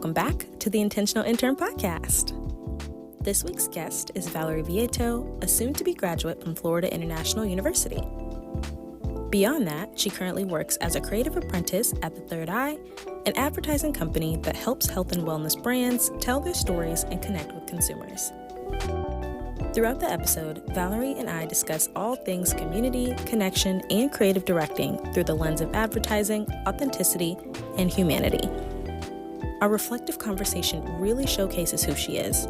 welcome back to the Intentional Intern podcast. This week's guest is Valerie Vieyto, a soon-to-be graduate from Florida International University. Beyond that, she currently works as a creative apprentice at The Third Eye, an advertising company that helps health and wellness brands tell their stories and connect with consumers. Throughout the episode, Valerie and I discuss all things community, connection, and creative directing through the lens of advertising, authenticity, and humanity. Our reflective conversation really showcases who she is.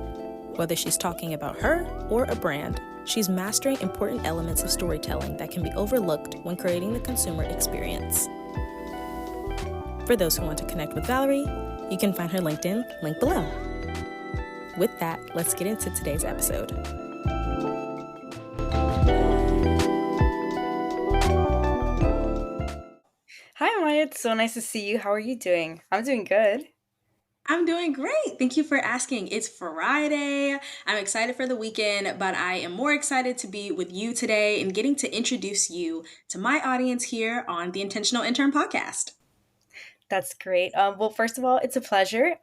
Whether she's talking about her or a brand, she's mastering important elements of storytelling that can be overlooked when creating the consumer experience. For those who want to connect with Valerie, you can find her LinkedIn link below. With that, let's get into today's episode. Hi, Amaya. It's so nice to see you. How are you doing? I'm doing good. I'm doing great. Thank you for asking. It's Friday. I'm excited for the weekend, but I am more excited to be with you today and getting to introduce you to my audience here on the Intentional Intern podcast. That's great. Well, first of all, it's a pleasure.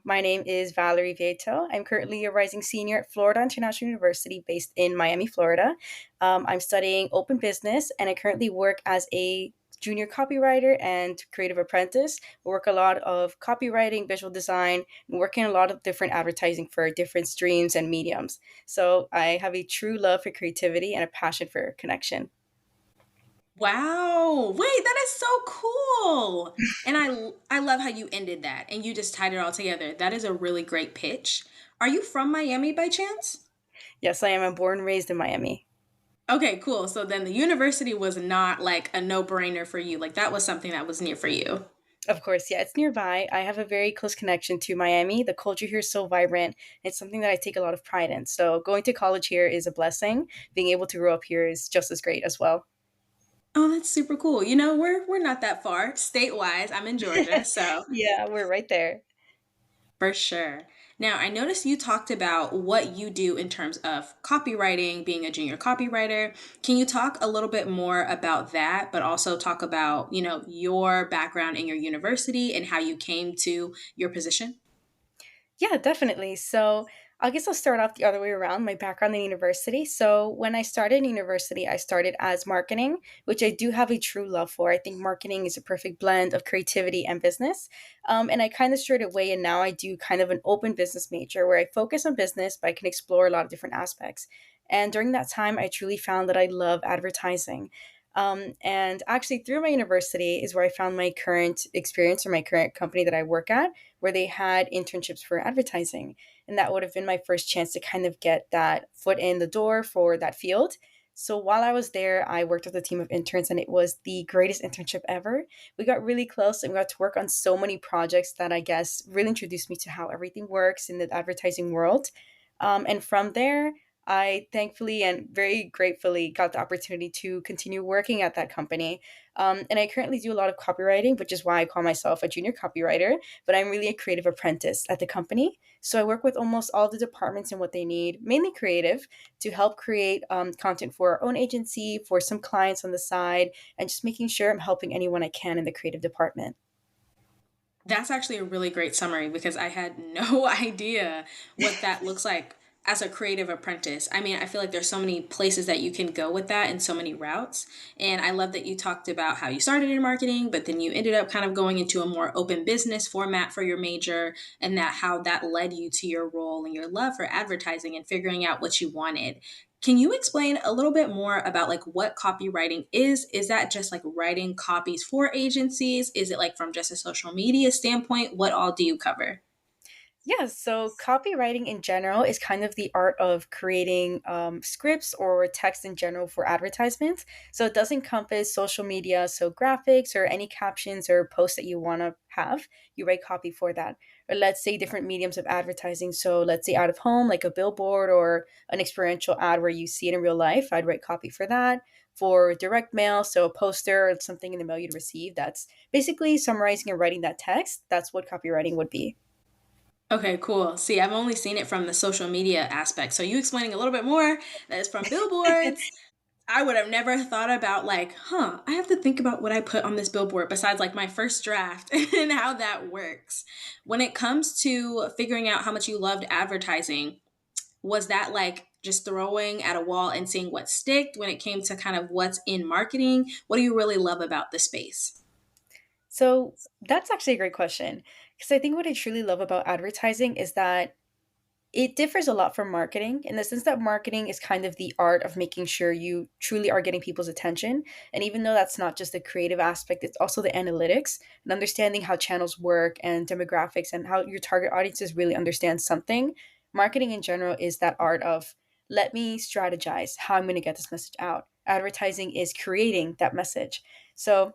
My name is Valerie Vieyto. I'm currently a rising senior at Florida International University based in Miami, Florida. I'm studying open business, and I currently work as a junior copywriter and creative apprentice. We work a lot of copywriting, visual design, and working a lot of different advertising for different streams and mediums. So I have a true love for creativity and a passion for connection. Wow. Wait, that is so cool. And I love how you ended that and you just tied it all together. That is a really great pitch. Are you from Miami by chance? Yes, I am. I'm born and raised in Miami. Okay, cool. So then the university was not like a no-brainer for you. Like that was something that was near for you. Of course, yeah, it's nearby. I have a very close connection to Miami. The culture here is so vibrant. It's something that I take a lot of pride in. So going to college here is a blessing. Being able to grow up here is just as great as well. Oh, that's super cool. You know, we're not that far state-wise. I'm in Georgia, so Yeah, we're right there. for sure. Now, I noticed you talked about what you do in terms of copywriting, being a junior copywriter. Can you talk a little bit more about that, but also talk about, your background in your university and how you came to your position? Yeah, definitely. So I guess I'll start off the other way around, my background in university. So when I started in university, I started as marketing, which I do have a true love for. I think marketing is a perfect blend of creativity and business. And I kind of strayed away, and now I do kind of an open business major where I focus on business, but I can explore a lot of different aspects. And during that time, I truly found that I love advertising. And actually, through my university is where I found my current experience or my current company that I work at, where they had internships for advertising. And that would have been my first chance to kind of get that foot in the door for that field. So while I was there, I worked with a team of interns, and it was the greatest internship ever. We got really close and we got to work on so many projects that I guess really introduced me to how everything works in the advertising world. And from there, I thankfully and very gratefully got the opportunity to continue working at that company. And I currently do a lot of copywriting, which is why I call myself a junior copywriter, but I'm really a creative apprentice at the company. So I work with almost all the departments and what they need, mainly creative, to help create content for our own agency, for some clients on the side, and just making sure I'm helping anyone I can in the creative department. That's actually a really great summary because I had no idea what that looks like as a creative apprentice. I mean, I feel like there's so many places that you can go with that and so many routes. And I love that you talked about how you started in marketing, but then you ended up kind of going into a more open business format for your major and that how that led you to your role and your love for advertising and figuring out what you wanted. Can you explain a little bit more about like what copywriting is? Is that just like writing copies for agencies? Is it like from just a social media standpoint? What all do you cover? Yeah, so copywriting in general is kind of the art of creating scripts or text in general for advertisements. So it does encompass social media, so graphics or any captions or posts that you want to have. You write copy for that. Or let's say different mediums of advertising. So let's say out of home, like a billboard or an experiential ad where you see it in real life. I'd write copy for that. For direct mail, so a poster or something in the mail you'd receive. That's basically summarizing and writing that text. That's what copywriting would be. Okay, cool. See, I've only seen it from the social media aspect. So you explaining a little bit more that is from billboards I would have never thought about like, huh, I have to think about what I put on this billboard besides like my first draft and how that works. When it comes to figuring out how much you loved advertising, was that like just throwing at a wall and seeing what sticked when it came to kind of what's in marketing? What do you really love about the space? So that's actually a great question. Because I think what I truly love about advertising is that it differs a lot from marketing in the sense that marketing is kind of the art of making sure you truly are getting people's attention. And even though that's not just the creative aspect, it's also the analytics and understanding how channels work and demographics and how your target audiences really understand something. Marketing in general is that art of let me strategize how I'm going to get this message out. Advertising is creating that message. So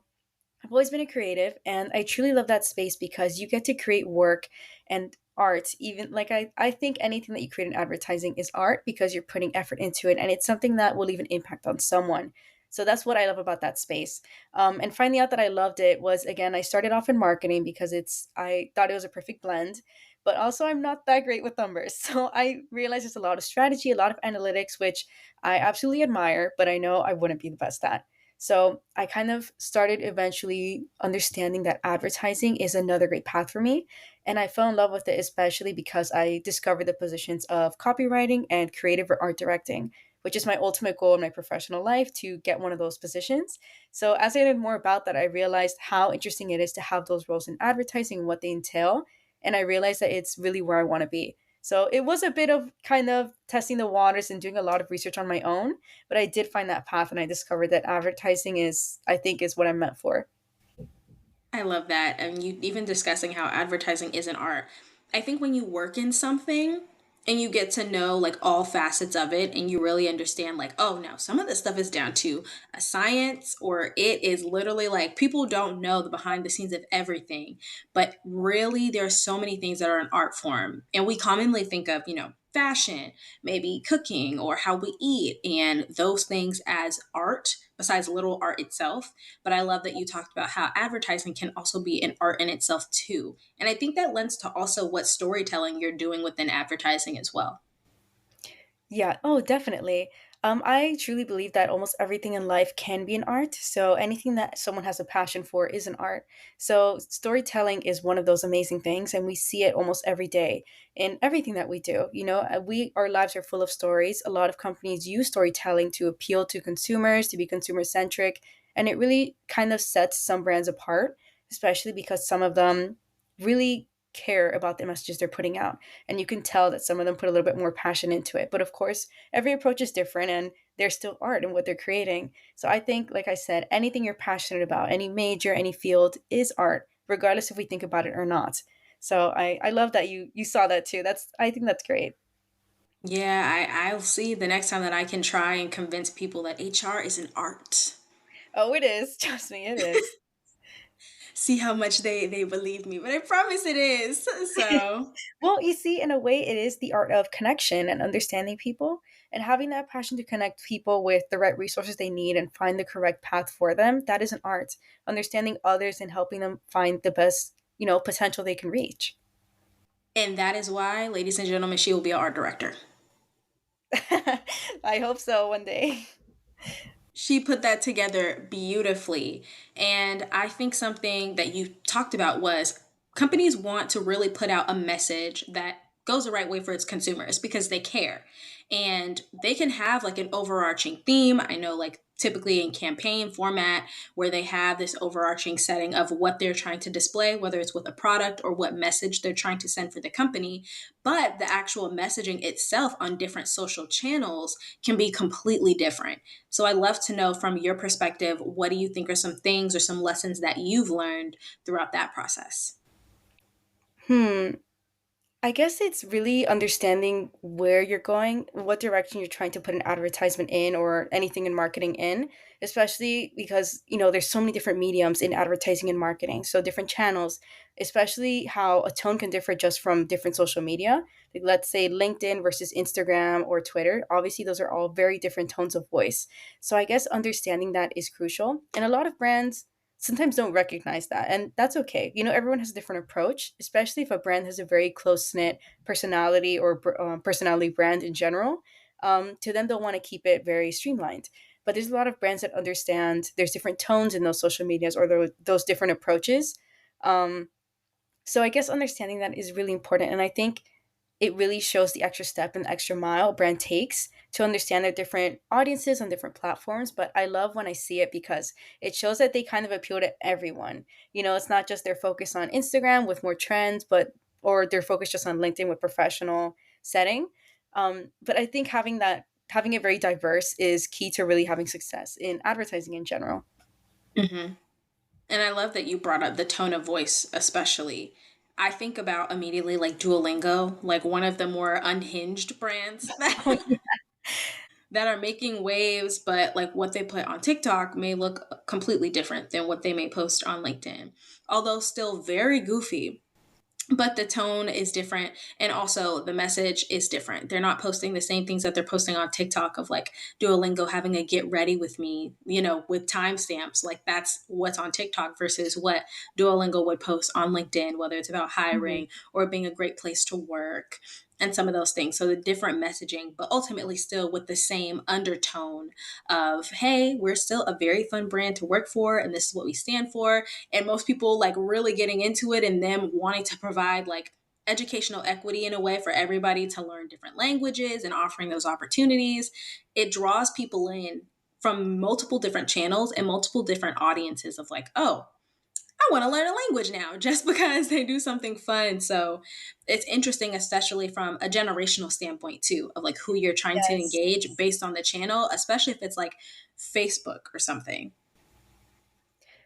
I've always been a creative and I truly love that space because you get to create work and art. Even like I think anything that you create in advertising is art because you're putting effort into it and it's something that will leave an impact on someone. So that's what I love about that space. And finding out that I loved it was again, I started off in marketing because I thought it was a perfect blend, but also I'm not that great with numbers. So I realized there's a lot of strategy, a lot of analytics, which I absolutely admire, but I know I wouldn't be the best at. So I kind of started eventually understanding that advertising is another great path for me. And I fell in love with it, especially because I discovered the positions of copywriting and creative or art directing, which is my ultimate goal in my professional life to get one of those positions. So as I learned more about that, I realized how interesting it is to have those roles in advertising and what they entail. And I realized that it's really where I want to be. So it was a bit of kind of testing the waters and doing a lot of research on my own, but I did find that path and I discovered that advertising is, I think, is what I'm meant for. I love that. And you even discussing how advertising is an art. I think when you work in something and you get to know like all facets of it and you really understand like, oh no, some of this stuff is down to a science or it is literally like people don't know the behind the scenes of everything. But really there's so many things that are an art form. And we commonly think of, fashion, maybe cooking or how we eat and those things as art besides literal art itself. But I love that you talked about how advertising can also be an art in itself too. And I think that lends to also what storytelling you're doing within advertising as well. Yeah, oh, definitely. I truly believe that almost everything in life can be an art. So anything that someone has a passion for is an art. So storytelling is one of those amazing things, and we see it almost every day in everything that we do. We our lives are full of stories. A lot of companies use storytelling to appeal to consumers, to be consumer centric, and it really kind of sets some brands apart, especially because some of them really care about the messages they're putting out, and you can tell that some of them put a little bit more passion into it. But of course, every approach is different and there's still art in what they're creating. So I think, like I said, anything you're passionate about, any major, any field is art, regardless if we think about it or not. So I love that you saw that too. I think that's great. Yeah, I'll see the next time that I can try and convince people that HR is an art. Oh, it is. Trust me, it is. See how much they believe me, but I promise it is. So Well, you see, in a way, it is the art of connection and understanding people and having that passion to connect people with the right resources they need and find the correct path for them. That is an art. Understanding others and helping them find the best, potential they can reach. and that is why, ladies and gentlemen, she will be an art director. I hope so one day. She put that together beautifully. And I think something that you talked about was companies want to really put out a message that goes the right way for its consumers because they care. And they can have like an overarching theme. I know, like, typically in campaign format, where they have this overarching setting of what they're trying to display, whether it's with a product or what message they're trying to send for the company. But the actual messaging itself on different social channels can be completely different. So I love to know from your perspective, what do you think are some things or some lessons that you've learned throughout that process? Hmm. I guess it's really understanding where you're going, what direction you're trying to put an advertisement in or anything in marketing in, especially because, there's so many different mediums in advertising and marketing. So different channels, especially how a tone can differ just from different social media. Like let's say LinkedIn versus Instagram or Twitter. Obviously, those are all very different tones of voice. So I guess understanding that is crucial. And a lot of brands sometimes don't recognize that, and that's okay. Everyone has a different approach, especially if a brand has a very close knit personality or personality brand in general. To them, they'll want to keep it very streamlined. but there's a lot of brands that understand there's different tones in those social medias or those different approaches. Um, so I guess understanding that is really important. And I think it really shows the extra step and the extra mile a brand takes to understand their different audiences on different platforms. But I love when I see it because it shows that they kind of appeal to everyone. You know, it's not just their focus on Instagram with more trends, but or they're focused just on LinkedIn with professional setting. But I think having it very diverse is key to really having success in advertising in general. Hmm. And I love that you brought up the tone of voice, especially. I think about immediately like Duolingo, like one of the more unhinged brands Oh, that yeah. that are making waves, but like what they put on TikTok may look completely different than what they may post on LinkedIn. Although still very goofy, but the tone is different, and also the message is different. They're not posting the same things that they're posting on TikTok of like Duolingo having a get ready with me, with timestamps. Like that's what's on TikTok versus what Duolingo would post on LinkedIn, whether it's about Mhm. hiring or being a great place to work and some of those things. So the different messaging, but ultimately still with the same undertone of, hey, we're still a very fun brand to work for, and this is what we stand for. And most people like really getting into it and them wanting to provide like educational equity in a way for everybody to learn different languages and offering those opportunities. It draws people in from multiple different channels and multiple different audiences of like, oh, I want to learn a language now just because they do something fun. So it's interesting, especially from a generational standpoint, too, of like who you're trying to Yes. engage based on the channel, especially if it's like Facebook or something.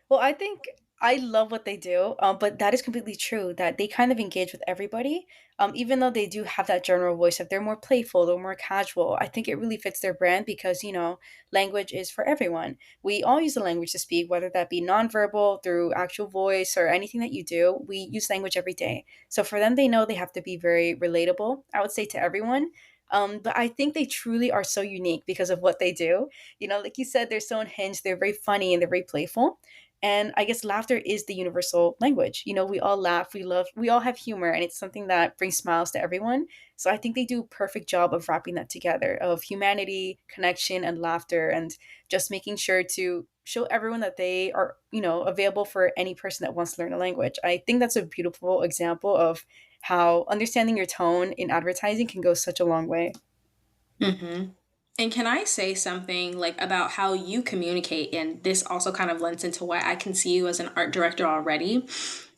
Well, I think I love what they do, but that is completely true that they kind of engage with everybody. Even though they do have that general voice, if they're more playful, they're more casual, I think it really fits their brand because, language is for everyone. We all use the language to speak, whether that be nonverbal, through actual voice, or anything that you do. We use language every day. So for them, they know they have to be very relatable, I would say, to everyone. But I think they truly are so unique because of what they do. Like you said, they're so unhinged, they're very funny, and they're very playful. And I guess laughter is the universal language. We all laugh, we love, we all have humor, and it's something that brings smiles to everyone. So I think they do a perfect job of wrapping that together of humanity, connection, and laughter, and just making sure to show everyone that they are, available for any person that wants to learn a language. I think that's a beautiful example of how understanding your tone in advertising can go such a long way. Hmm. And can I say something like about how you communicate? And this also kind of lends into why I can see you as an art director already.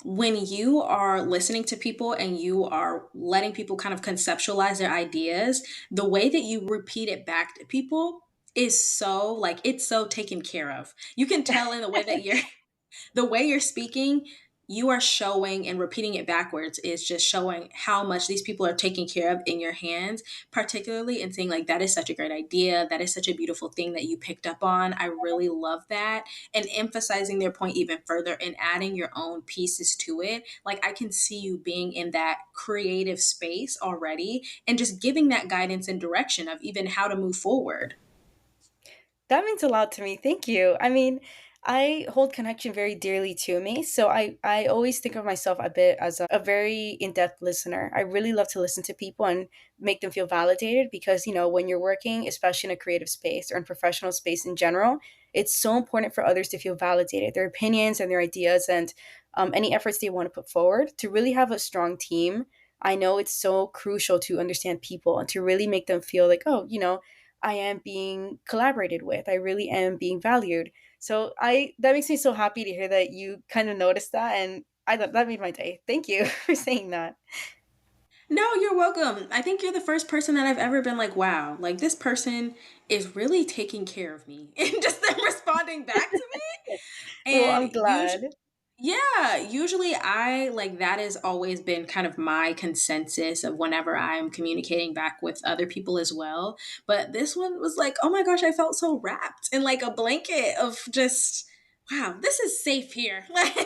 When you are listening to people and you are letting people kind of conceptualize their ideas, the way that you repeat it back to people is so like it's so taken care of. You can tell in the way that you're speaking, you are showing, and repeating it backwards is just showing how much these people are taken care of in your hands, particularly in saying like that is such a great idea, that is such a beautiful thing that you picked up on, I really love that, and emphasizing their point even further and adding your own pieces to it. Like I can see you being in that creative space already and just giving that guidance and direction of even how to move forward. That means a lot to me. Thank you. I mean, I hold connection very dearly to me. So I always think of myself a bit as a very in depth listener. I really love to listen to people and make them feel validated because, when you're working, especially in a creative space or in professional space in general, it's so important for others to feel validated, their opinions and their ideas and any efforts they want to put forward to really have a strong team. I know it's so crucial to understand people and to really make them feel like, oh, I am being collaborated with. I really am being valued. So I that makes me so happy to hear that you kind of noticed that, and I thought that made my day. Thank you for saying that. No, you're welcome. I think you're the first person that I've ever been like, wow, like this person is really taking care of me and just them responding back to me. Well, And I'm glad. yeah, usually I like that has always been kind of my consensus of whenever I'm communicating back with other people as well. But this one was like, oh my gosh, I felt so wrapped in like a blanket of just, wow, this is safe here. Like,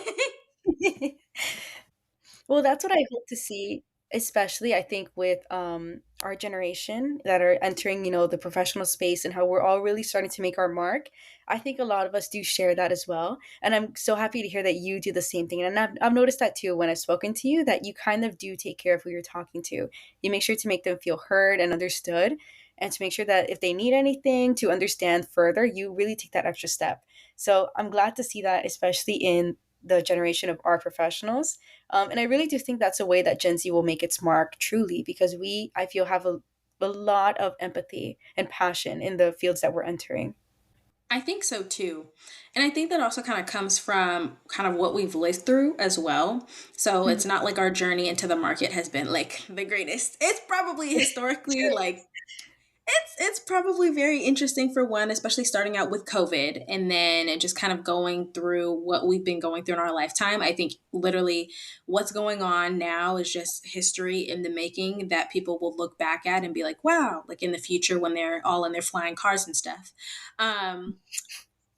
Well, that's what I hope to see, especially I think with our generation that are entering, the professional space and how we're all really starting to make our mark. I think a lot of us do share that as well. And I'm so happy to hear that you do the same thing. And I've noticed that too when I've spoken to you, that you kind of do take care of who you're talking to. You make sure to make them feel heard and understood. and to make sure that if they need anything to understand further, you really take that extra step. So I'm glad to see that, especially in the generation of art professionals. And I really do think that's a way that Gen Z will make its mark truly, because we, I feel, have a lot of empathy and passion in the fields that we're entering. I think so too. And I think that also kind of comes from kind of what we've lived through as well. So it's not like our journey into the market has been like the greatest. It's probably historically True. like it's probably very interesting for one, especially starting out with COVID and then just kind of going through what we've been going through in our lifetime. I think literally what's going on now is just history in the making that people will look back at and be like, wow, like in the future when they're all in their flying cars and stuff. Um,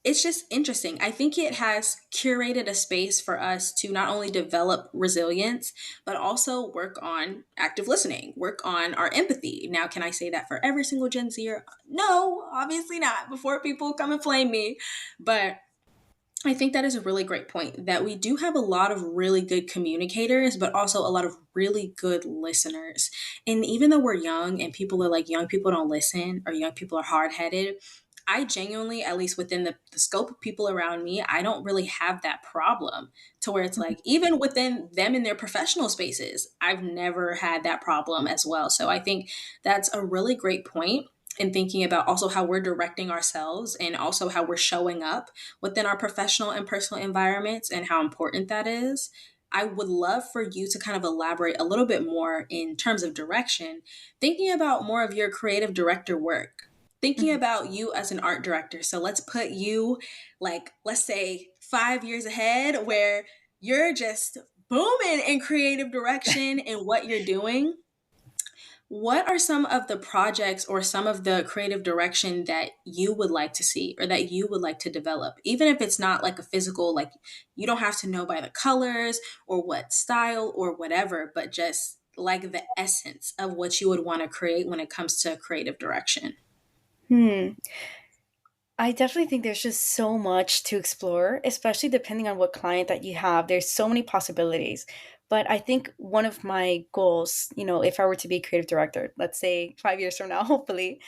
it's just interesting. I think it has curated a space for us to not only develop resilience, but also work on active listening, work on our empathy. Now, can I say that for every single Gen Zer? No, obviously not, before people come and flame me. But I think that is a really great point that we do have a lot of really good communicators, but also a lot of really good listeners. And even though we're young and people are like, young people don't listen or young people are hard headed, I genuinely, at least within the scope of people around me, I don't really have that problem to where it's like, even within them in their professional spaces, I've never had that problem as well. So I think that's a really great point in thinking about also how we're directing ourselves and also how we're showing up within our professional and personal environments and how important that is. I would love for you to kind of elaborate a little bit more in terms of direction, thinking about more of your creative director work, thinking Mhm. about you as an art director. So let's put you like, let's say 5 years ahead where you're just booming in creative direction and what you're doing. What are some of the projects or some of the creative direction that you would like to see or that you would like to develop? Even if it's not like a physical, like you don't have to know by the colors or what style or whatever, but just like the essence of what you would want to create when it comes to creative direction. Hmm. I definitely think there's just so much to explore, especially depending on what client that you have. There's so many possibilities. But I think one of my goals, if I were to be a creative director, let's say 5 years from now, hopefully,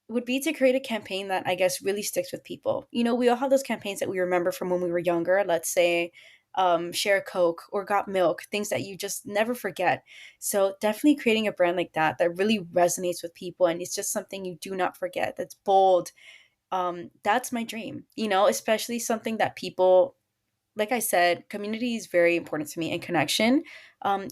would be to create a campaign that I guess really sticks with people. We all have those campaigns that we remember from when we were younger. Let's say, Share a Coke or Got Milk, things that you just never forget. So definitely creating a brand like that really resonates with people, and it's just something you do not forget. That's bold. That's my dream, especially something that people, like I said, community is very important to me, and connection.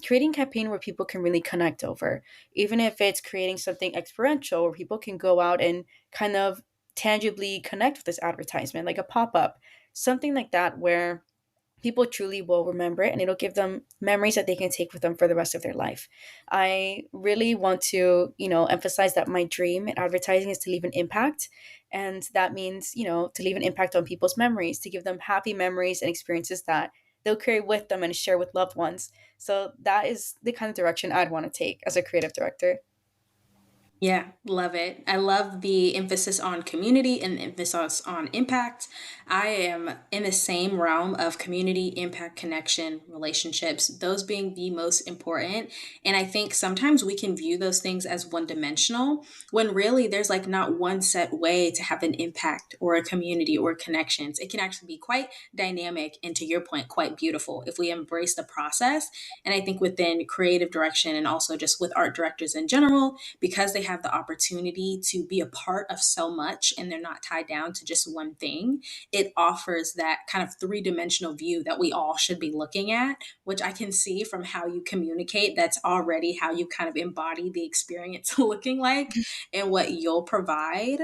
Creating campaign where people can really connect over, even if it's creating something experiential where people can go out and kind of tangibly connect with this advertisement, like a pop-up, something like that, where people truly will remember it and it'll give them memories that they can take with them for the rest of their life. I really want to, emphasize that my dream in advertising is to leave an impact. And that means, to leave an impact on people's memories, to give them happy memories and experiences that they'll carry with them and share with loved ones. So that is the kind of direction I'd want to take as a creative director. Yeah, love it. I love the emphasis on community and the emphasis on impact. I am in the same realm of community, impact, connection, relationships, those being the most important. And I think sometimes we can view those things as one dimensional when really there's like not one set way to have an impact or a community or connections. It can actually be quite dynamic and, to your point, quite beautiful if we embrace the process. And I think within creative direction and also just with art directors in general, because they have the opportunity to be a part of so much and they're not tied down to just one thing, it offers that kind of three-dimensional view that we all should be looking at, which I can see from how you communicate. That's already how you kind of embody the experience looking like and what you'll provide.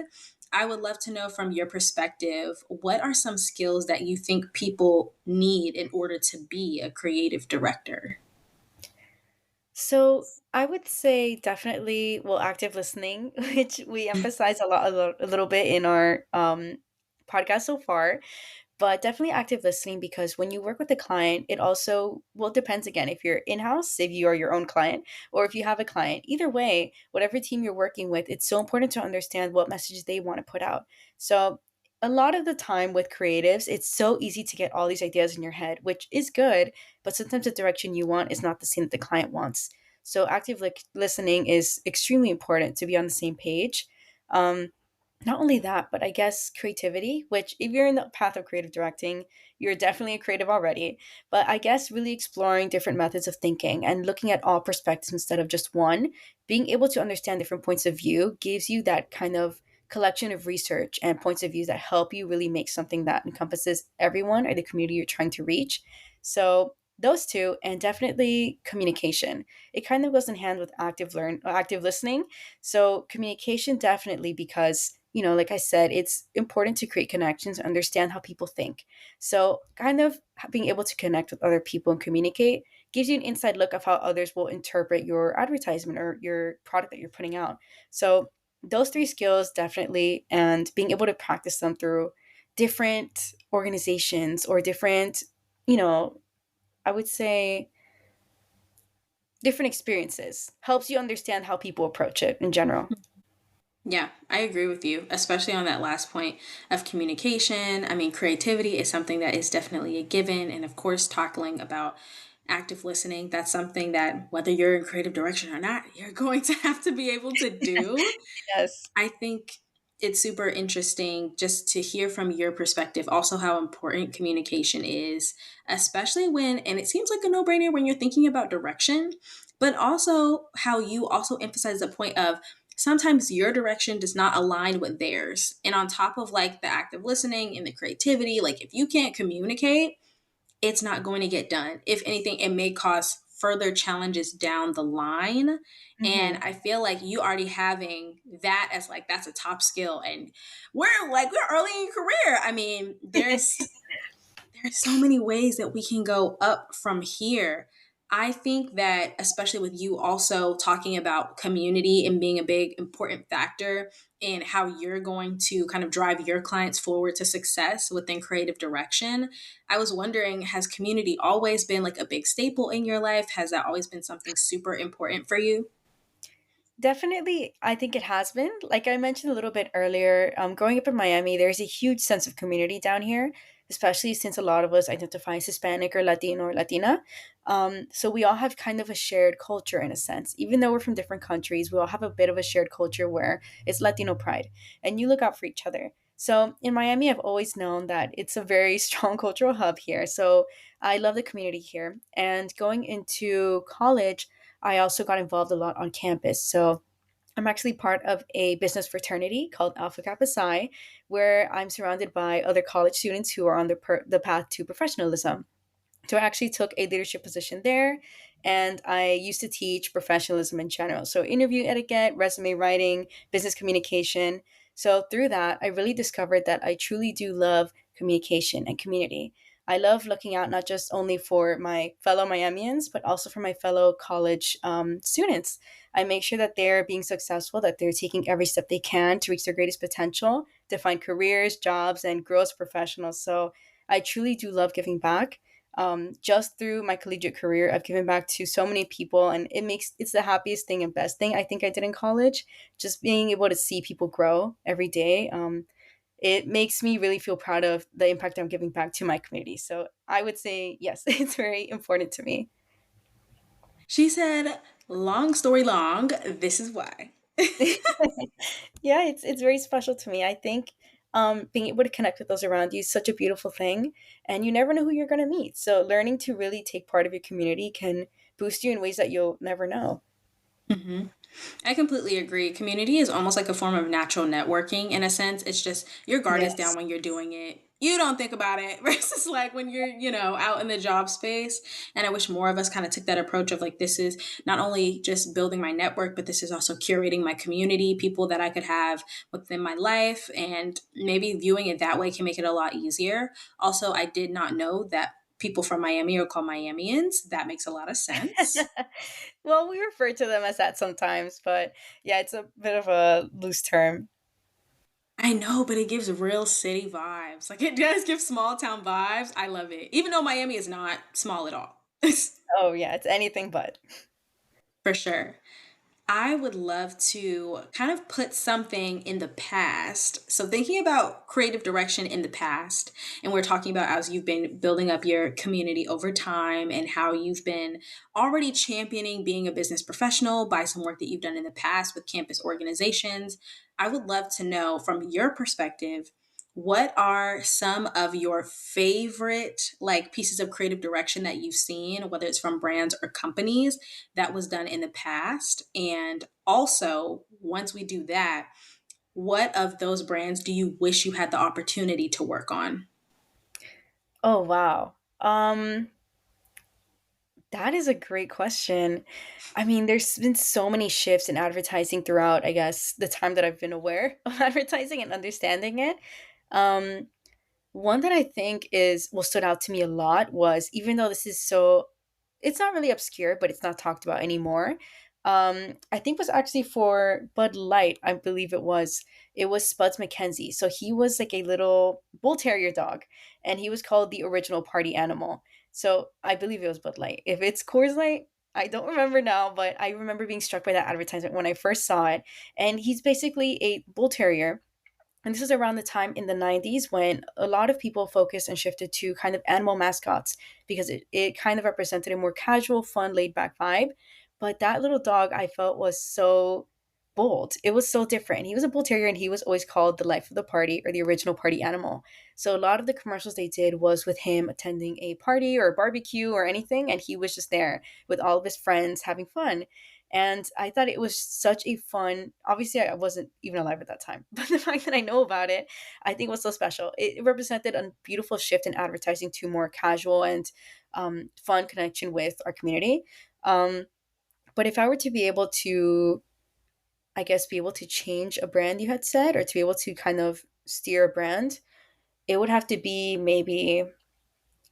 I would love to know from your perspective, what are some skills that you think people need in order to be a creative director? So I would say definitely, well, active listening, which we emphasize a little bit in our podcast so far. But definitely active listening, because when you work with a client, it also, well, it depends again if you're in-house, if you are your own client, or if you have a client. Either way, whatever team you're working with, it's so important to understand what messages they want to put out. So a lot of the time with creatives, it's so easy to get all these ideas in your head, which is good, but sometimes the direction you want is not the same that the client wants. So active listening is extremely important to be on the same page. Um, Not only that, but I guess creativity, which if you're in the path of creative directing, you're definitely a creative already. But I guess really exploring different methods of thinking and looking at all perspectives instead of just one, being able to understand different points of view gives you that kind of collection of research and points of views that help you really make something that encompasses everyone or the community you're trying to reach. So those two, and definitely communication. It kind of goes in hand with active listening. So communication definitely, because like I said, it's important to create connections and understand how people think. So kind of being able to connect with other people and communicate gives you an inside look of how others will interpret your advertisement or your product that you're putting out. So those three skills definitely, and being able to practice them through different organizations or different, I would say different experiences helps you understand how people approach it in general. Yeah, I agree with you, especially on that last point of communication. I mean, creativity is something that is definitely a given. And of course, talking about active listening, that's something that whether you're in creative direction or not, you're going to have to be able to do. Yes. I think it's super interesting just to hear from your perspective also how important communication is, especially when, and it seems like a no brainer when you're thinking about direction, but also how you also emphasize the point of sometimes your direction does not align with theirs. And on top of like the active listening and the creativity, like if you can't communicate, it's not going to get done. If anything, it may cause further challenges down the line. And Hmm. I feel like you already having that as like that's a top skill. And we're early in your career. I mean, there's so many ways that we can go up from here. I think that, especially with you also talking about community and being a big important factor in how you're going to kind of drive your clients forward to success within creative direction, I was wondering, has community always been like a big staple in your life? Has that always been something super important for you? Definitely, I think it has been. Like I mentioned a little bit earlier, growing up in Miami, there's a huge sense of community down here, especially since a lot of us identify as Hispanic or Latino or Latina. So we all have kind of a shared culture in a sense. Even though we're from different countries, we all have a bit of a shared culture where it's Latino pride and you look out for each other. So in Miami, I've always known that it's a very strong cultural hub here. So I love the community here. And going into college, I also got involved a lot on campus. So I'm actually part of a business fraternity called Alpha Kappa Psi, where I'm surrounded by other college students who are on the path to professionalism. So I actually took a leadership position there, and I used to teach professionalism in general. So interview etiquette, resume writing, business communication. So through that, I really discovered that I truly do love communication and community. I love looking out not just only for my fellow Miamians, but also for my fellow college students. I make sure that they're being successful, that they're taking every step they can to reach their greatest potential, to find careers, jobs, and grow as professionals. So I truly do love giving back. Just through my collegiate career, I've given back to so many people, and it's the happiest thing and best thing I think I did in college. Just being able to see people grow every day. It makes me really feel proud of the impact I'm giving back to my community. So I would say yes, it's very important to me. She said, long story long, this is why. Yeah, it's very special to me. I think being able to connect with those around you is such a beautiful thing, and you never know who you're going to meet. So learning to really take part of your community can boost you in ways that you'll never know. Hmm. I completely agree. Community is almost like a form of natural networking in a sense. It's just your guard is down Yes. when you're doing it. You don't think about it versus like when you're, out in the job space. And I wish more of us kind of took that approach of like, this is not only just building my network, but this is also curating my community, people that I could have within my life. And maybe viewing it that way can make it a lot easier. Also, I did not know that people from Miami are called Miamians. That makes a lot of sense. Well, we refer to them as that sometimes, but yeah, it's a bit of a loose term. I know, but it gives real city vibes. Like it does give small town vibes. I love it. Even though Miami is not small at all. Oh, yeah, it's anything but. For sure. I would love to kind of put something in the past. So, thinking about creative direction in the past, and we're talking about as you've been building up your community over time and how you've been already championing being a business professional by some work that you've done in the past with campus organizations. I would love to know from your perspective, what are some of your favorite like pieces of creative direction that you've seen, whether it's from brands or companies that was done in the past? And also, once we do that, what of those brands do you wish you had the opportunity to work on? Oh, wow. That is a great question. I mean, there's been so many shifts in advertising throughout, I guess, the time that I've been aware of advertising and understanding it. Um, One that I think is what stood out to me a lot was, even though this is so, it's not really obscure, but it's not talked about anymore. I think was actually for Bud Light, I believe it was. It was Spuds McKenzie. So he was like a little bull terrier dog, and he was called the original party animal. So I believe it was Bud Light. If it's Coors Light, I don't remember now, but I remember being struck by that advertisement when I first saw it. And he's basically a bull terrier, and this is around the time in the 90s when a lot of people focused and shifted to kind of animal mascots because it kind of represented a more casual, fun, laid back vibe. But that little dog I felt was so bold. It was so different. He was a bull terrier and he was always called the life of the party or the original party animal. So a lot of the commercials they did was with him attending a party or a barbecue or anything, and he was just there with all of his friends having fun. And I thought it was such a fun, obviously I wasn't even alive at that time, but the fact that I know about it, I think was so special. It represented a beautiful shift in advertising to more casual and fun connection with our community. Um, but if I were to be able to, I guess, be able to change a brand you had said, or to be able to kind of steer a brand, it would have to be maybe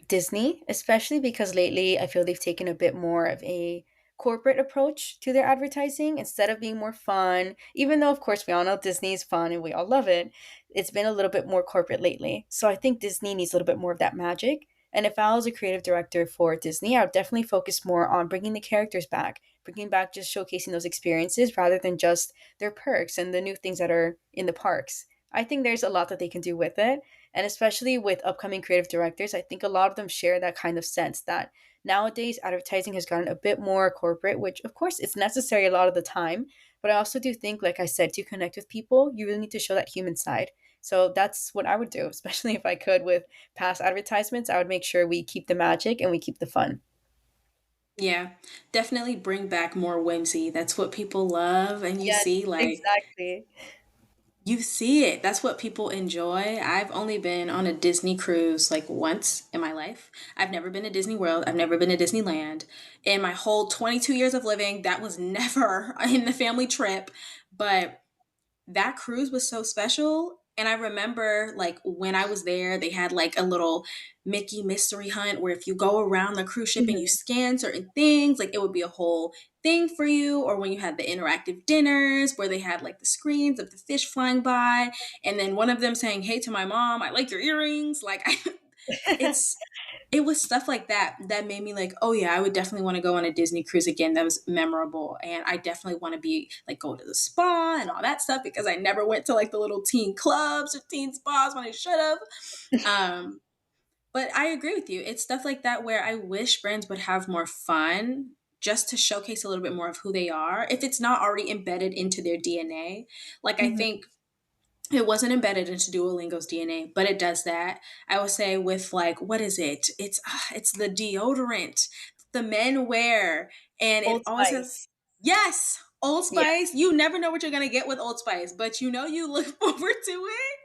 Disney, especially because lately I feel they've taken a bit more of a corporate approach to their advertising instead of being more fun. Even though, of course, we all know Disney is fun and we all love it, it's been a little bit more corporate lately. So I think Disney needs a little bit more of that magic. And if I was a creative director for Disney, I would definitely focus more on bringing the characters back, bringing back just showcasing those experiences rather than just their perks and the new things that are in the parks. I think there's a lot that they can do with it. And especially with upcoming creative directors, I think a lot of them share that kind of sense that nowadays advertising has gotten a bit more corporate, which of course it's necessary a lot of the time. But I also do think, like I said, to connect with people, you really need to show that human side. So that's what I would do, especially if I could with past advertisements. I would make sure we keep the magic and we keep the fun. Yeah, definitely bring back more whimsy. That's what people love. And you Yes, see, like, exactly. you see it. That's what people enjoy. I've only been on a Disney cruise like once in my life. I've never been to Disney World. I've never been to Disneyland. In my whole 22 years of living, that was never in the family trip. But that cruise was so special. And I remember like when I was there, they had like a little Mickey mystery hunt where if you go around the cruise ship and you Mhm. scan certain things, like it would be a whole thing for you. Or when you had the interactive dinners where they had like the screens of the fish flying by. And then one of them saying, "Hey to my mom, I like your earrings." Like it's it was stuff like that that made me like, oh yeah, I would definitely want to go on a Disney cruise again. That was memorable. And I definitely want to be like go to the spa and all that stuff because I never went to like the little teen clubs or teen spas when I should have. Um, but I agree with you. It's stuff like that where I wish brands would have more fun just to showcase a little bit more of who they are if it's not already embedded into their DNA. Like I Mhm. think it wasn't embedded into Duolingo's DNA, but it does that. I would say with like what is it? It's the deodorant the men wear, and it Old always has Spice. yes, Old Yeah. Spice. You never know what you're gonna get with Old Spice, but you know you look forward to it.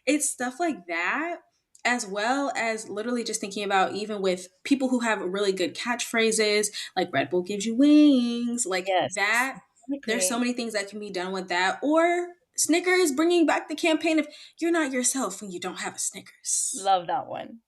It's stuff like that, as well as literally just thinking about even with people who have really good catchphrases, like Red Bull gives you wings, like Yes. that. There's so Exactly. many things that can be done with that. Or Snickers bringing back the campaign of "You're not yourself when you don't have a Snickers." Love that one.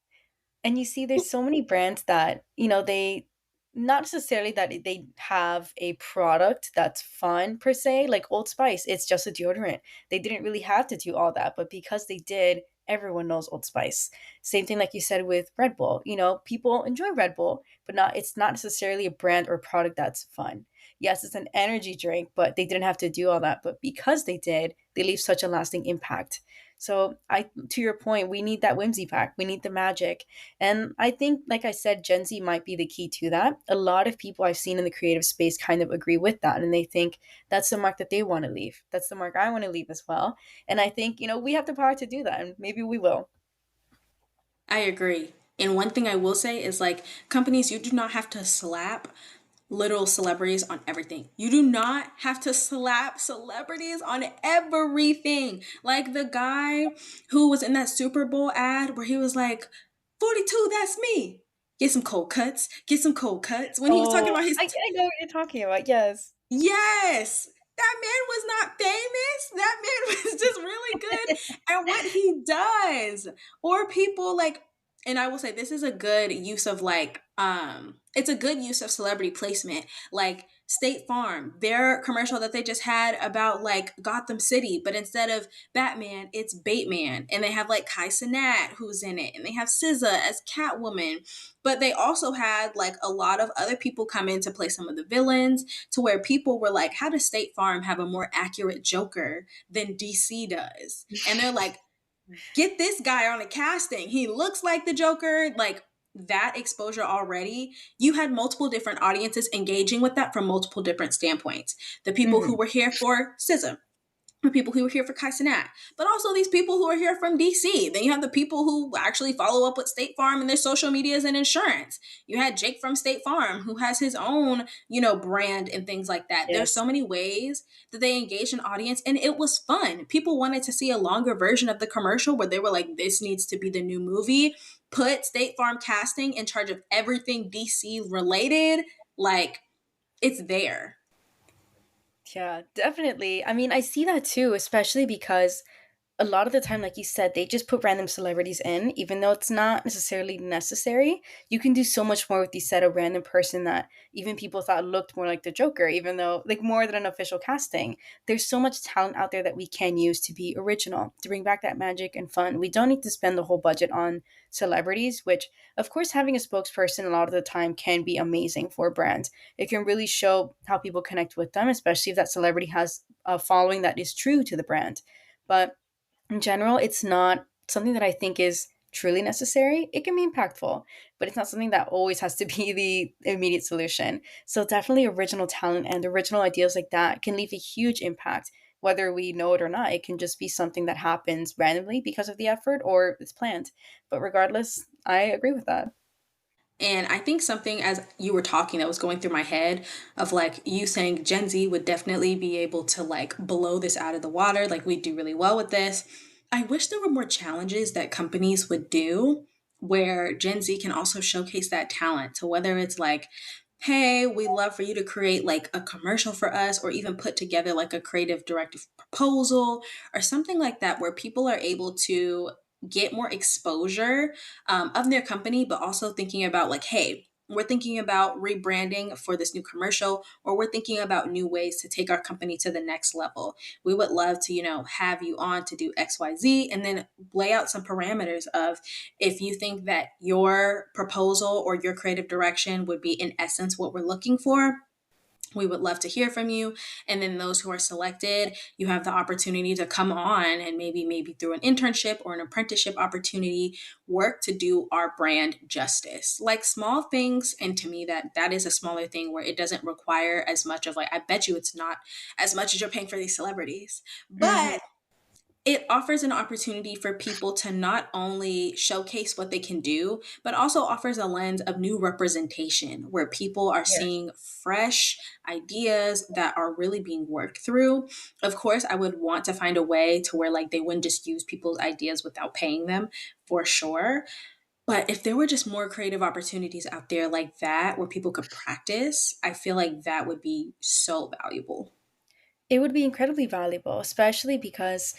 And you see, there's so many brands that, they not necessarily that they have a product that's fun per se, like Old Spice, it's just a deodorant. They didn't really have to do all that, but because they did, everyone knows Old Spice. Same thing like you said with Red Bull. People enjoy Red Bull, but not it's not necessarily a brand or product that's fun. Yes, it's an energy drink, but they didn't have to do all that. But because they did, they leave such a lasting impact. So I to your point, we need that whimsy pack. We need the magic. And I think, like I said, Gen Z might be the key to that. A lot of people I've seen in the creative space kind of agree with that. And they think that's the mark that they want to leave. That's the mark I want to leave as well. And I think, we have the power to do that. And maybe we will. I agree. And one thing I will say is like companies, you do not have to slap little celebrities on everything. You do not have to slap celebrities on everything. Like the guy who was in that Super Bowl ad where he was like, 42, that's me. Get some cold cuts. Get some cold cuts. When he was talking Oh, about his I know what you're talking about. Yes. Yes. That man was not famous. That man was just really good at what he does. Or people like, and I will say this is a good use of like it's a good use of celebrity placement. Like State Farm, their commercial that they just had about like Gotham City, but instead of Batman, it's Bateman. And they have like Kai Cenat who's in it, and they have SZA as Catwoman. But they also had like a lot of other people come in to play some of the villains, to where people were like, how does State Farm have a more accurate Joker than DC does? And they're like, get this guy on a casting. He looks like the Joker. Like that exposure already, you had multiple different audiences engaging with that from multiple different standpoints. The people who Mhm. were here for SZA, the people who were here for Kai Cenat, but also these people who are here from DC. Then you have the people who actually follow up with State Farm and their social medias and insurance. You had Jake from State Farm who has his own, brand and things like that. There's Yes. so many ways that they engage an audience, and it was fun. People wanted to see a longer version of the commercial where they were like, this needs to be the new movie. Put State Farm casting in charge of everything DC related. Like, it's there. Yeah, definitely. I mean, I see that too, especially because a lot of the time, like you said, they just put random celebrities in, even though it's not necessarily necessary. You can do so much more with these set of random person that even people thought looked more like the Joker, even though like more than an official casting. There's so much talent out there that we can use to be original, to bring back that magic and fun. We don't need to spend the whole budget on celebrities, which of course having a spokesperson a lot of the time can be amazing for a brand. It can really show how people connect with them, especially if that celebrity has a following that is true to the brand. But in general, it's not something that I think is truly necessary. It can be impactful, but it's not something that always has to be the immediate solution. So definitely original talent and original ideas like that can leave a huge impact. Whether we know it or not, it can just be something that happens randomly because of the effort or it's planned. But regardless, I agree with that. And I think something as you were talking that was going through my head of like you saying Gen Z would definitely be able to like blow this out of the water. Like we do really well with this. I wish there were more challenges that companies would do where Gen Z can also showcase that talent. So whether it's like, hey, we'd love for you to create like a commercial for us, or even put together like a creative directive proposal or something like that, where people are able to get more exposure of their company, but also thinking about like, hey, we're thinking about rebranding for this new commercial, or we're thinking about new ways to take our company to the next level. We would love to, have you on to do XYZ, and then lay out some parameters of if you think that your proposal or your creative direction would be in essence what we're looking for, we would love to hear from you. And then those who are selected, you have the opportunity to come on and maybe through an internship or an apprenticeship opportunity, work to do our brand justice. Like small things, and to me that is a smaller thing where it doesn't require as much of like, I bet you it's not as much as you're paying for these celebrities. Hmm. But it offers an opportunity for people to not only showcase what they can do, but also offers a lens of new representation where people are Yes. seeing fresh ideas that are really being worked through. Of course, I would want to find a way to where like they wouldn't just use people's ideas without paying them, for sure. But if there were just more creative opportunities out there like that where people could practice, I feel like that would be so valuable. It would be incredibly valuable, especially because,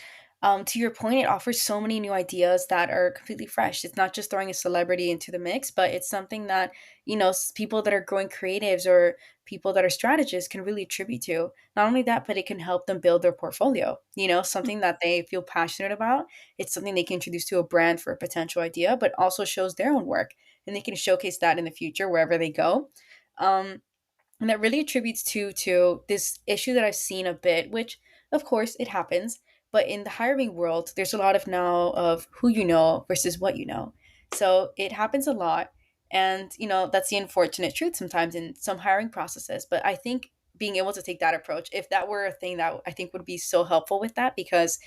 to your point, it offers so many new ideas that are completely fresh. It's not just throwing a celebrity into the mix, but it's something that, people that are growing creatives or people that are strategists can really attribute to. Not only that, but it can help them build their portfolio, something that they feel passionate about. It's something they can introduce to a brand for a potential idea, but also shows their own work. And they can showcase that in the future wherever they go. Um, And that really attributes to this issue that I've seen a bit, which of course it happens, but in the hiring world, there's a lot of now of who you know versus what you know. So it happens a lot. And that's the unfortunate truth sometimes in some hiring processes. But I think being able to take that approach, if that were a thing, that I think would be so helpful with that, because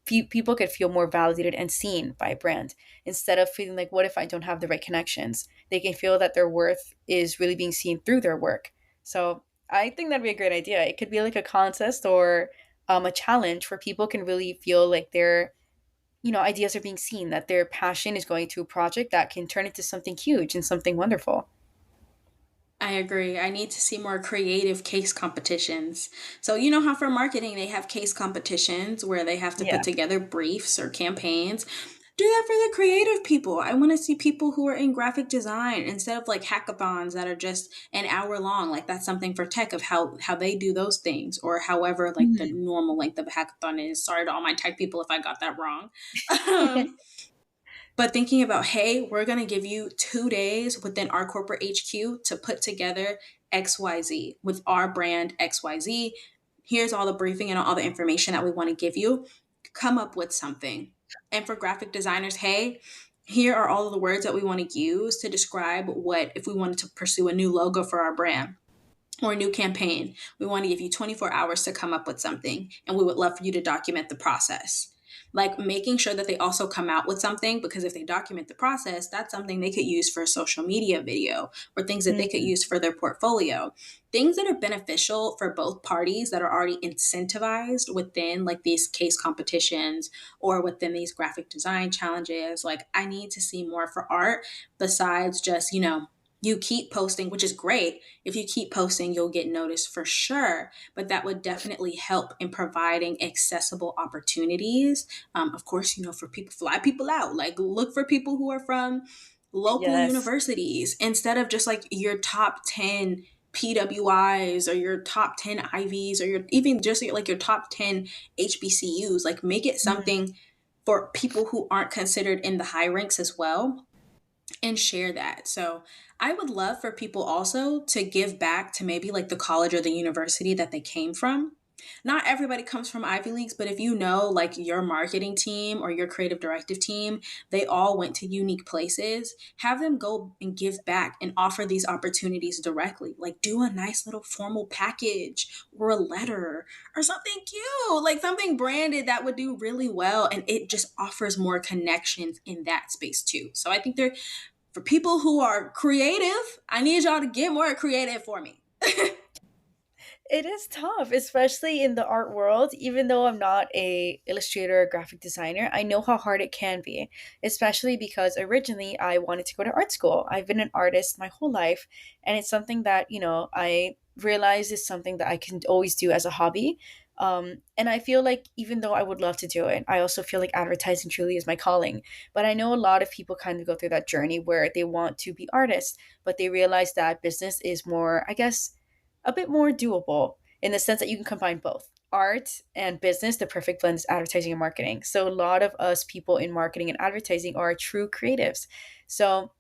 people could feel more validated and seen by a brand instead of feeling like, what if I don't have the right connections? They can feel that their worth is really being seen through their work. So I think that'd be a great idea. It could be like a contest or a challenge where people can really feel like their ideas are being seen, that their passion is going to a project that can turn into something huge and something wonderful. I agree. I need to see more creative case competitions. So, you know how for marketing they have case competitions where they have to put Yeah. together briefs or campaigns? Do that for the creative people. I want to see people who are in graphic design instead of like hackathons that are just an hour long. Like that's something for tech of how they do those things, or however like the Mhm. normal length of a hackathon is. Sorry to all my tech people if I got that wrong. Um, but thinking about, hey, we're going to give you 2 days within our corporate HQ to put together XYZ with our brand XYZ. Here's all the briefing and all the information that we want to give you. Come up with something. And for graphic designers, hey, here are all of the words that we want to use to describe what, if we wanted to pursue a new logo for our brand or a new campaign, we want to give you 24 hours to come up with something, and we would love for you to document the process. Like making sure that they also come out with something, because if they document the process, that's something they could use for a social media video or things that they could Mhm. use for their portfolio. Things that are beneficial for both parties that are already incentivized within like these case competitions or within these graphic design challenges. Like I need to see more for art besides just, you keep posting, which is great. If you keep posting, you'll get noticed for sure. But that would definitely help in providing accessible opportunities. Of course, for people, fly people out. Like look for people who are from local Yes. universities instead of just like your top 10 PWIs or your top 10 IVs or your even just like your top 10 HBCUs. Like make it Mhm. something for people who aren't considered in the high ranks as well, and share that. So I would love for people also to give back to maybe like the college or the university that they came from. Not everybody comes from Ivy Leagues, but if you know like your marketing team or your creative directive team, they all went to unique places, have them go and give back and offer these opportunities directly. Like do a nice little formal package or a letter or something cute, like something branded that would do really well. And it just offers more connections in that space too. So I think for people who are creative, I need y'all to get more creative for me. It is tough, especially in the art world. Even though I'm not a illustrator or graphic designer, I know how hard it can be, especially because originally I wanted to go to art school. I've been an artist my whole life, and it's something that, I realize is something that I can always do as a hobby. And I feel like even though I would love to do it, I also feel like advertising truly is my calling. But I know a lot of people kind of go through that journey where they want to be artists, but they realize that business is more, I guess, a bit more doable in the sense that you can combine both art and business. The perfect blend is advertising and marketing. So a lot of us people in marketing and advertising are true creatives. So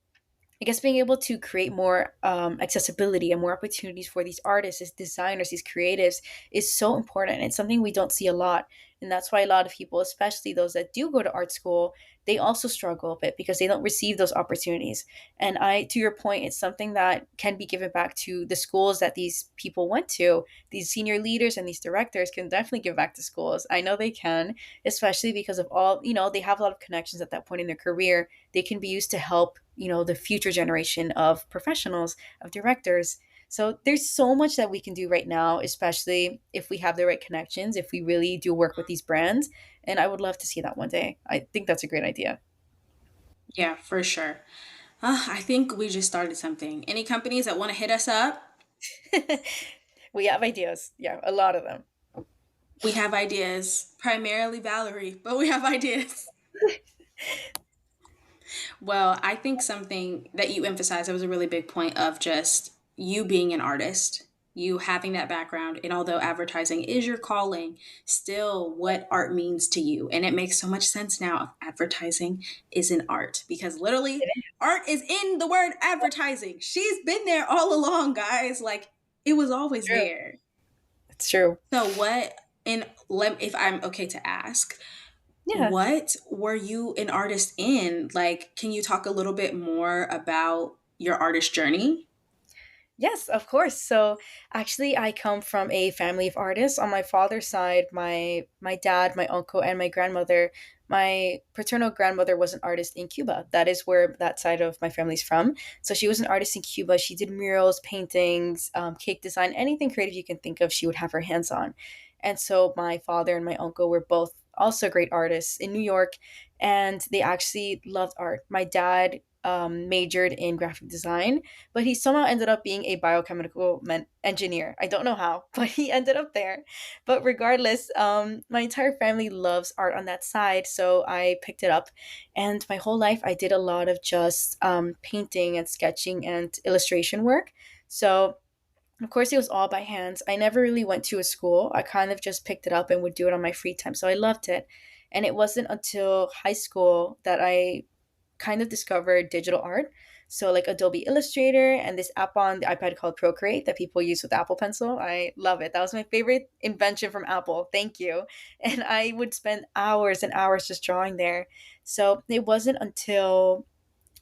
I guess being able to create more accessibility and more opportunities for these artists, these designers, these creatives is so important. It's something we don't see a lot. And that's why a lot of people, especially those that do go to art school, they also struggle a bit because they don't receive those opportunities. And to your point, it's something that can be given back to the schools that these people went to. These senior leaders and these directors can definitely give back to schools. I know they can, especially because of all, they have a lot of connections at that point in their career. They can be used to help, the future generation of professionals, of directors. So there's so much that we can do right now, especially if we have the right connections, if we really do work with these brands. And I would love to see that one day. I think that's a great idea. Yeah, for sure. I think we just started something. Any companies that want to hit us up? We have ideas. Yeah, a lot of them. We have ideas. Primarily Valerie, but we have ideas. Well, I think something that you emphasized that was a really big point of just you being an artist, you having that background, and although advertising is your calling, still what art means to you. And it makes so much sense now if advertising is an art, because literally It art is in the word advertising. She's been there all along, guys. Like It was always True. there. It's true. So what and let if I'm okay to ask, Yeah. what were you an artist in? Like, can you talk a little bit more about your artist journey? Yes, of course. So actually, I come from a family of artists. On my father's side, my dad, my uncle, and my grandmother. My paternal grandmother was an artist in Cuba. That is where that side of my family's from. So she was an artist in Cuba. She did murals, paintings, cake design, anything creative you can think of. She would have her hands on. And so my father and my uncle were both also great artists in New York, and they actually loved art. My dad majored in graphic design, but he somehow ended up being a biochemical engineer. I don't know how, but he ended up there. But regardless, my entire family loves art on that side, so I picked it up. And my whole life, I did a lot of just painting and sketching and illustration work. So of course, it was all by hands. I never really went to a school. I kind of just picked it up and would do it on my free time. So I loved it. And it wasn't until high school that I kind of discovered digital art. So like Adobe Illustrator and this app on the iPad called Procreate that people use with Apple Pencil. I love it. That was my favorite invention from Apple. Thank you. And I would spend hours and hours just drawing there. So it wasn't until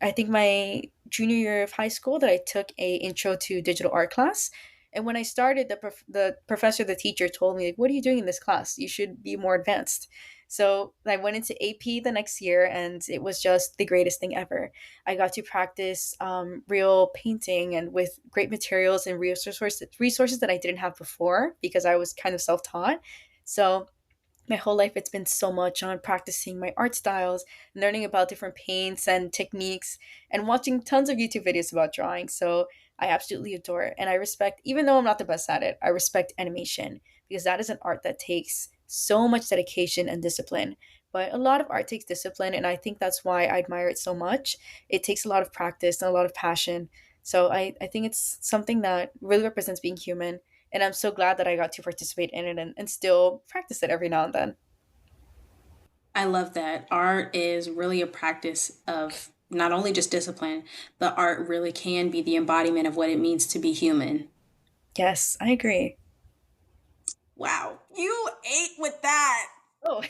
I think my junior year of high school that I took a intro to digital art class. And when I started, the professor, the teacher told me, like, what are you doing in this class? You should be more advanced. So I went into AP the next year, and it was just the greatest thing ever. I got to practice real painting and with great materials and resources that I didn't have before because I was kind of self taught. So my whole life it's been so much on practicing my art styles, learning about different paints and techniques, and watching tons of YouTube videos about drawing. So I absolutely adore it. And I respect, even though I'm not the best at it, I respect animation because that is an art that takes so much dedication and discipline. But a lot of art takes discipline, and I think that's why I admire it so much. It takes a lot of practice and a lot of passion. So I think it's something that really represents being human, and I'm so glad that I got to participate in it and still practice it every now and then. I love that. Art is really a practice of not only just discipline, but art really can be the embodiment of what it means to be human. Yes, I agree. Wow. You ate with that. Oh,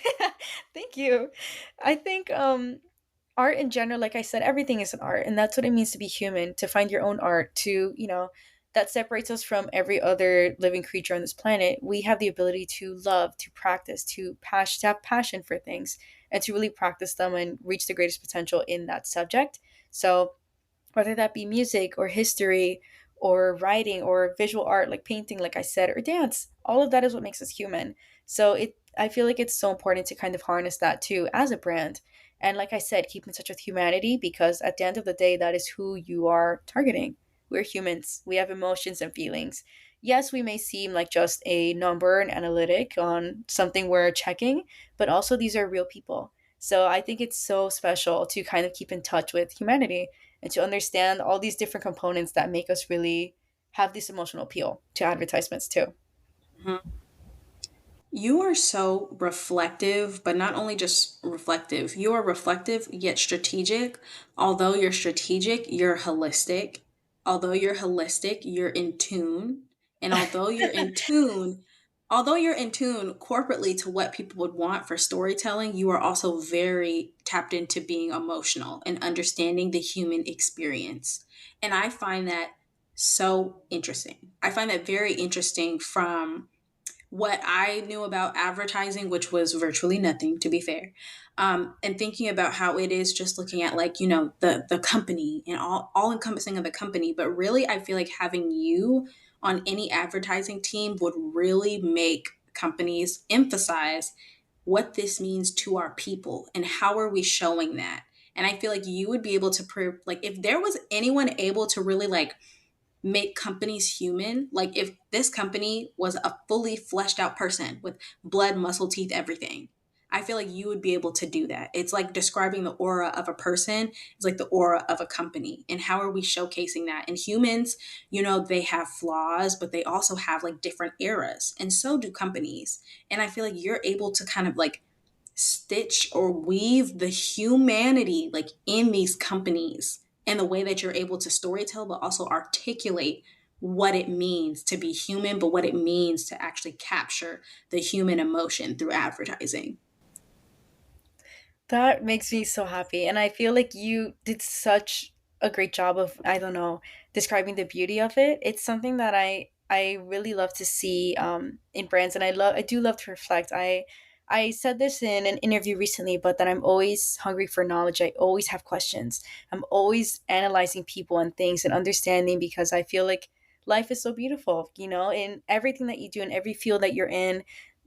thank you. I think art in general, like I said, everything is an art, and that's what it means to be human, to find your own art, that separates us from every other living creature on this planet. We have the ability to love, to practice, to have passion for things, and to really practice them and reach the greatest potential in that subject. So whether that be music or history or writing or visual art like painting like I said, or dance, all of that is what makes us human. So it I feel like it's so important to kind of harness that too as a brand, and like I said, keep in touch with humanity, because at the end of the day that is who you are targeting. We're humans, we have emotions and feelings. Yes, we may seem like just a number, an analytic on something we're checking, but also these are real people. So I think it's so special to kind of keep in touch with humanity and to understand all these different components that make us really have this emotional appeal to advertisements too. You are so reflective, but not only just reflective. You are reflective yet strategic. Although you're strategic, you're holistic. Although you're holistic, you're in tune. And although you're in tune corporately to what people would want for storytelling, you are also very tapped into being emotional and understanding the human experience. And I find that so interesting. I find that very interesting from what I knew about advertising, which was virtually nothing, to be fair, and thinking about how it is just looking at like the company and all encompassing of the company. But really, I feel like having you on any advertising team would really make companies emphasize what this means to our people and how are we showing that. And I feel like you would be able to prove, like, if there was anyone able to really like make companies human. Like if this company was a fully fleshed out person with blood, muscle, teeth, everything, I feel like you would be able to do that. It's like describing the aura of a person. It's like the aura of a company. And how are we showcasing that? And humans, they have flaws, but they also have like different eras. And so do companies. And I feel like you're able to kind of like stitch or weave the humanity like in these companies and the way that you're able to storytell but also articulate what it means to be human, but what it means to actually capture the human emotion through advertising. That makes me so happy. And I feel like you did such a great job of, I don't know, describing the beauty of it. It's something that I really love to see in brands, and I do love to reflect. I said this in an interview recently, but that I'm always hungry for knowledge. I always have questions. I'm always analyzing people and things and understanding, because I feel like life is so beautiful, in everything that you do in every field that you're in.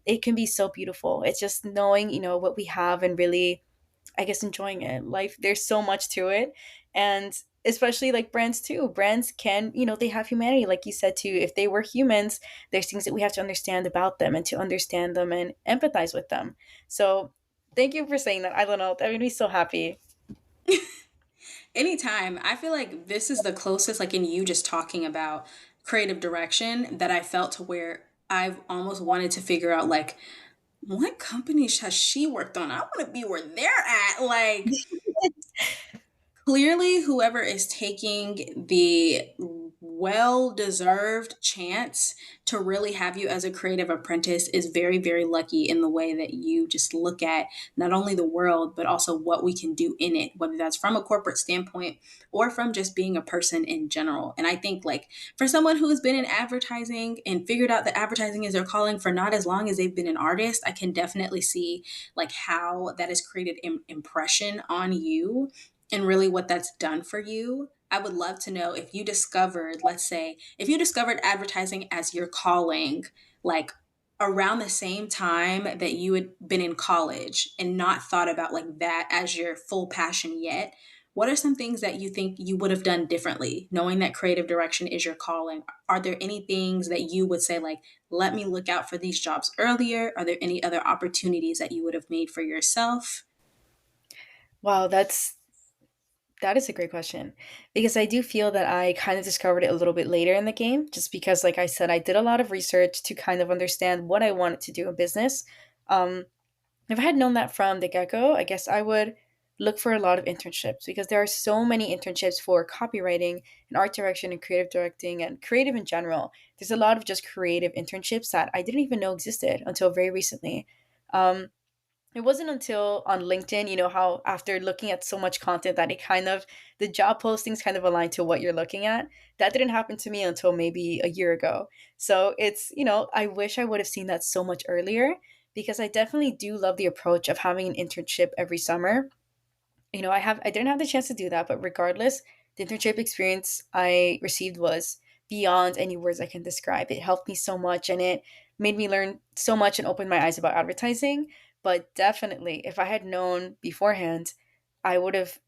It can be so beautiful. It's just knowing, what we have, and really, I guess, enjoying it. Life, there's so much to it. And especially like brands too. Brands can, they have humanity, like you said too. If they were humans, there's things that we have to understand about them, and to understand them and empathize with them. So thank you for saying that. I don't know. That made me so happy. Anytime. I feel like this is the closest, like in you just talking about creative direction, that I felt to where I've almost wanted to figure out like what companies has she worked on? I want to be where they're at. Like clearly whoever is taking the well deserved chance to really have you as a creative apprentice is very, very lucky in the way that you just look at not only the world, but also what we can do in it, whether that's from a corporate standpoint or from just being a person in general. And I think, like, for someone who has been in advertising and figured out that advertising is their calling for not as long as they've been an artist, I can definitely see like how that has created an impression on you and really what that's done for you. I would love to know if you discovered, let's say, if you discovered advertising as your calling, like around the same time that you had been in college and not thought about like that as your full passion yet. What are some things that you think you would have done differently, knowing that creative direction is your calling? Are there any things that you would say, like, let me look out for these jobs earlier? Are there any other opportunities that you would have made for yourself? Wow, that is a great question, because I do feel that I kind of discovered it a little bit later in the game, just because, like I said, I did a lot of research to kind of understand what I wanted to do in business. Um, if I had known that from the get go, I guess I would look for a lot of internships, because there are so many internships for copywriting and art direction and creative directing and creative in general. There's a lot of just creative internships that I didn't even know existed until very recently. Um, it wasn't until on LinkedIn, how after looking at so much content that it kind of, the job postings kind of align to what you're looking at. That didn't happen to me until maybe a year ago. So it's, I wish I would have seen that so much earlier, because I definitely do love the approach of having an internship every summer. I didn't have the chance to do that, but regardless, the internship experience I received was beyond any words I can describe. It helped me so much, and it made me learn so much and open my eyes about advertising. But definitely, if I had known beforehand, I would have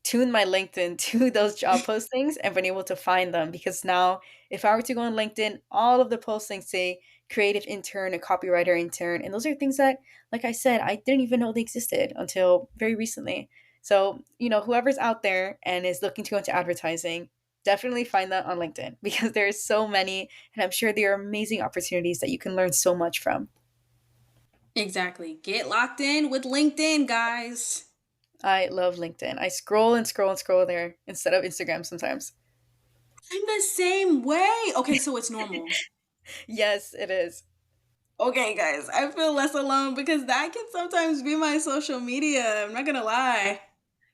tune my LinkedIn to those job postings and been able to find them, because now if I were to go on LinkedIn, all of the postings say creative intern, a copywriter intern, and those are things that, like I said, I didn't even know they existed until very recently. So, whoever's out there and is looking to go into advertising, definitely find that on LinkedIn, because there's so many, and I'm sure there are amazing opportunities that you can learn so much from. Exactly. Get locked in with LinkedIn, guys. I love LinkedIn. I scroll and scroll and scroll there instead of Instagram sometimes. I'm the same way. Okay, so it's normal. Yes, it is. Okay, guys, I feel less alone because that can sometimes be my social media. I'm not gonna lie.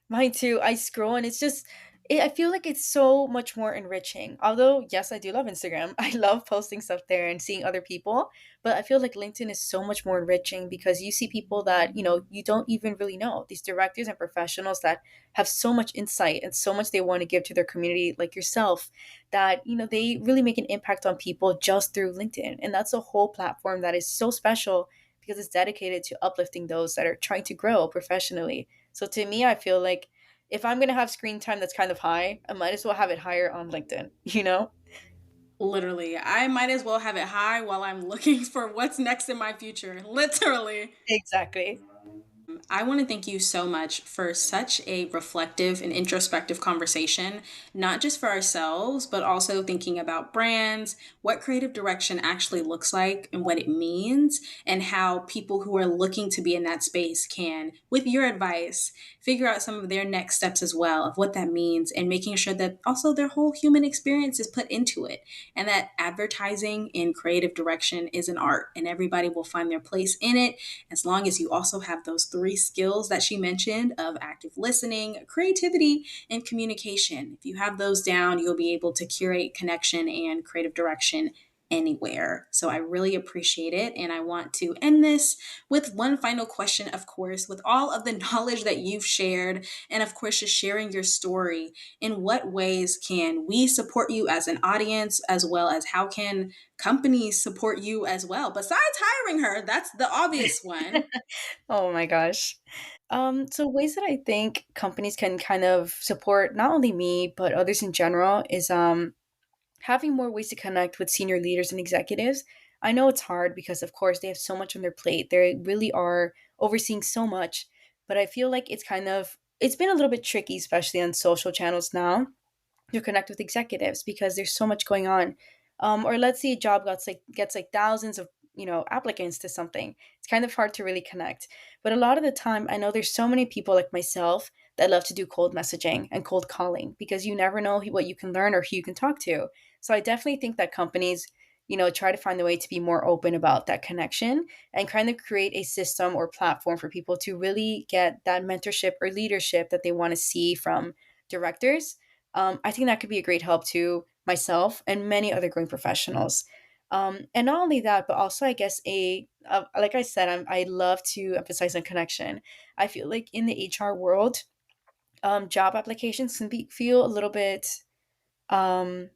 Mine too. I scroll and it's just, I feel like it's so much more enriching. Although, yes, I do love Instagram. I love posting stuff there and seeing other people. But I feel like LinkedIn is so much more enriching, because you see people that, you don't even really know. These directors and professionals that have so much insight and so much they want to give to their community, like yourself, that, they really make an impact on people just through LinkedIn. And that's a whole platform that is so special, because it's dedicated to uplifting those that are trying to grow professionally. So to me, I feel like if I'm going to have screen time that's kind of high, I might as well have it higher on LinkedIn, you know? Literally, I might as well have it high while I'm looking for what's next in my future. Literally. Exactly. I want to thank you so much for such a reflective and introspective conversation, not just for ourselves, but also thinking about brands, what creative direction actually looks like and what it means, and how people who are looking to be in that space can, with your advice, figure out some of their next steps as well of what that means, and making sure that also their whole human experience is put into it, and that advertising in creative direction is an art and everybody will find their place in it as long as you also have those three skills that she mentioned of active listening, creativity, and communication. If you have those down, you'll be able to curate connection and creative direction anywhere. So I really appreciate it. And I want to end this with one final question, of course, with all of the knowledge that you've shared, and of course, just sharing your story. In what ways can we support you as an audience, as well as how can companies support you as well? Besides hiring her, that's the obvious one. Oh my gosh. So ways that I think companies can kind of support not only me but others in general is having more ways to connect with senior leaders and executives. I know it's hard because of course they have so much on their plate. They really are overseeing so much, but I feel like it's been a little bit tricky, especially on social channels now, to connect with executives because there's so much going on. Or let's say a job gets like thousands of applicants to something. It's kind of hard to really connect. But a lot of the time, I know there's so many people like myself that love to do cold messaging and cold calling because you never know what you can learn or who you can talk to. So I definitely think that companies, try to find a way to be more open about that connection and kind of create a system or platform for people to really get that mentorship or leadership that they want to see from directors. I think that could be a great help to myself and many other growing professionals. And not only that, but also I guess like I said, I love to emphasize on connection. I feel like in the HR world, job applications can feel a little bit um,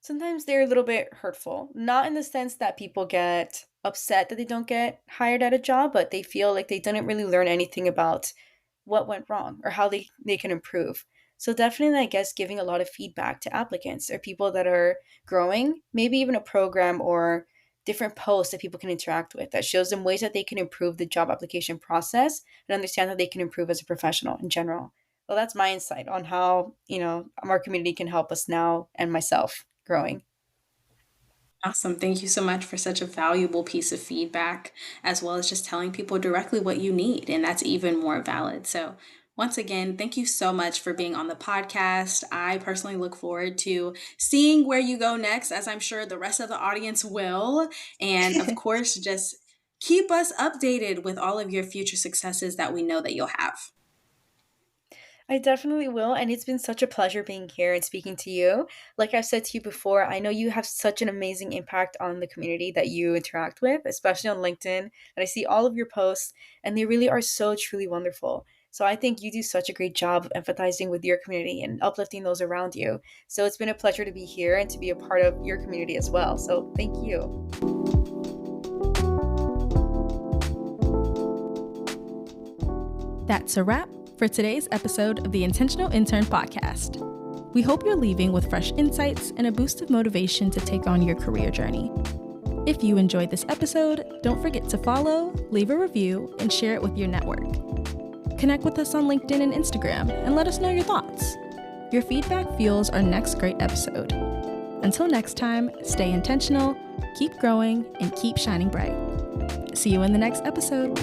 sometimes they're a little bit hurtful. Not in the sense that people get upset that they don't get hired at a job, but they feel like they didn't really learn anything about what went wrong or how they can improve. So definitely, I guess, giving a lot of feedback to applicants or people that are growing, maybe even a program or different posts that people can interact with that shows them ways that they can improve the job application process and understand that they can improve as a professional in general. Well, that's my insight on how, our community can help us now and myself growing. Awesome. Thank you so much for such a valuable piece of feedback, as well as just telling people directly what you need. And that's even more valid. So, once again, thank you so much for being on the podcast. I personally look forward to seeing where you go next, as I'm sure the rest of the audience will. And of course, just keep us updated with all of your future successes that we know that you'll have. I definitely will. And it's been such a pleasure being here and speaking to you. Like I've said to you before, I know you have such an amazing impact on the community that you interact with, especially on LinkedIn. And I see all of your posts, and they really are so truly wonderful. So I think you do such a great job of empathizing with your community and uplifting those around you. So it's been a pleasure to be here and to be a part of your community as well. So thank you. That's a wrap for today's episode of the Intentional Intern podcast. We hope you're leaving with fresh insights and a boost of motivation to take on your career journey. If you enjoyed this episode, don't forget to follow, leave a review, and share it with your network. Connect with us on LinkedIn and Instagram and let us know your thoughts. Your feedback fuels our next great episode. Until next time, stay intentional, keep growing, and keep shining bright. See you in the next episode.